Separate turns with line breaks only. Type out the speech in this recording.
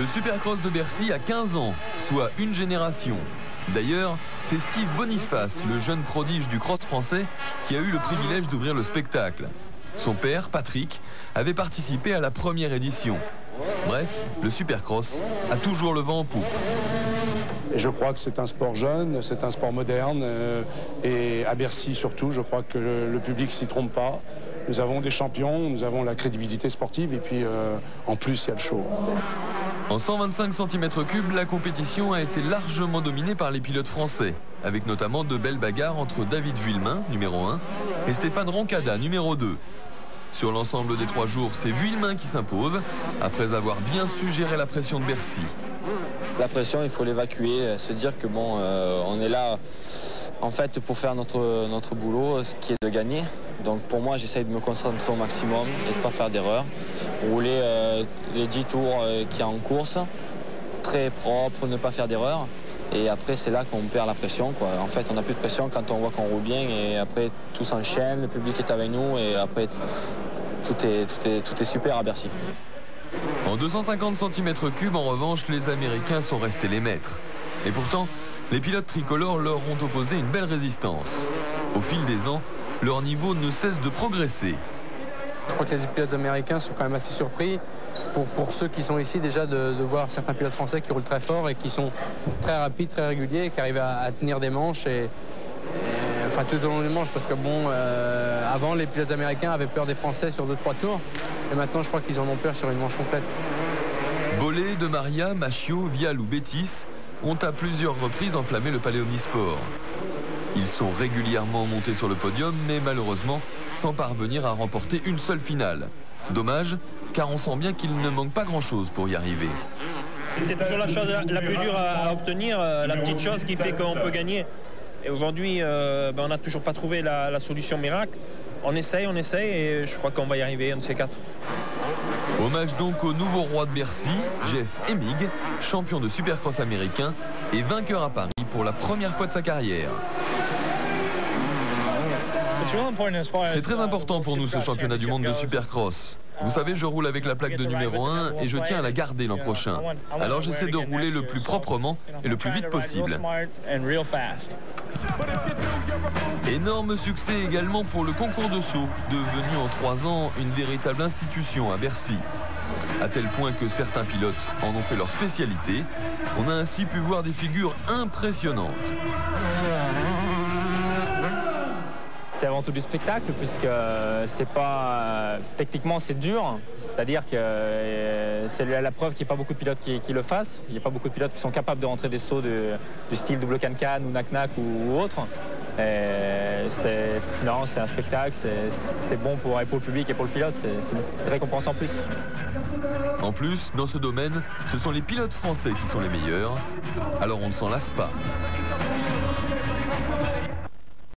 Le Supercross de Bercy a 15 ans, soit une génération. D'ailleurs, c'est Steve Boniface, le jeune prodige du cross français, qui a eu le privilège d'ouvrir le spectacle. Son père, Patrick, avait participé à la première édition. Bref, le Supercross a toujours le vent en poupe.
Et je crois que c'est un sport jeune, c'est un sport moderne, et à Bercy surtout, je crois que le public s'y trompe pas. Nous avons des champions, nous avons la crédibilité sportive, et puis en plus, il y a le show.
En 125 cm3, la compétition a été largement dominée par les pilotes français, avec notamment de belles bagarres entre David Vuillemin, numéro 1, et Stéphane Roncada, numéro 2. Sur l'ensemble des 3 jours, c'est Vuillemin qui s'impose, après avoir bien su gérer la pression de Bercy.
La pression, il faut l'évacuer, se dire que bon, on est là en fait pour faire notre boulot, ce qui est de gagner. Donc pour moi, j'essaye de me concentrer au maximum et de ne pas faire d'erreur. Rouler les 10 tours qu'il y a en course, très propre, ne pas faire d'erreur. Et après, c'est là qu'on perd la pression, quoi. En fait, on n'a plus de pression quand on voit qu'on roule bien, et après, tout s'enchaîne, le public est avec nous, et après, tout est super à Bercy.
En 250 cm3, en revanche, les Américains sont restés les maîtres. Et pourtant, les pilotes tricolores leur ont opposé une belle résistance. Au fil des ans, leur niveau ne cesse de progresser.
Je crois que les pilotes américains sont quand même assez surpris, pour ceux qui sont ici déjà, de voir certains pilotes français qui roulent très fort et qui sont très rapides, très réguliers, qui arrivent à tenir des manches, enfin tout au long des manches, parce que bon, avant les pilotes américains avaient peur des Français sur 2-3 tours, et maintenant je crois qu'ils en ont peur sur une manche complète.
Bollé, De Maria, Machio, Vial ou Bétis ont à plusieurs reprises enflammé le Palais Omnisport. Ils sont régulièrement montés sur le podium, mais malheureusement sans parvenir à remporter une seule finale. Dommage, car on sent bien qu'il ne manque pas grand-chose pour y arriver.
C'est toujours la chose la plus dure à obtenir, la petite chose qui fait qu'on peut gagner. Et aujourd'hui, on n'a toujours pas trouvé la solution miracle. On essaye, et je crois qu'on va y arriver, un de ces 4.
Hommage donc au nouveau roi de Bercy, Jeff Emig, champion de Supercross américain et vainqueur à Paris pour la première fois de sa carrière. C'est très important pour nous, ce championnat du monde de Supercross. Vous savez, je roule avec la plaque de numéro 1 et je tiens à la garder l'an prochain. Alors j'essaie de rouler le plus proprement et le plus vite possible. Énorme succès également pour le concours de saut, devenu en 3 ans une véritable institution à Bercy. À tel point que certains pilotes en ont fait leur spécialité. On a ainsi pu voir des figures impressionnantes.
C'est avant tout du spectacle, puisque c'est pas techniquement c'est dur, c'est-à-dire que c'est la preuve qu'il n'y a pas beaucoup de pilotes qui le fassent. Il n'y a pas beaucoup de pilotes qui sont capables de rentrer des sauts du style double can-can ou knack-knack ou autre. C'est un spectacle, c'est bon pour le public et pour le pilote, c'est une récompense en plus.
En plus, dans ce domaine, ce sont les pilotes français qui sont les meilleurs, alors on ne s'en lasse pas.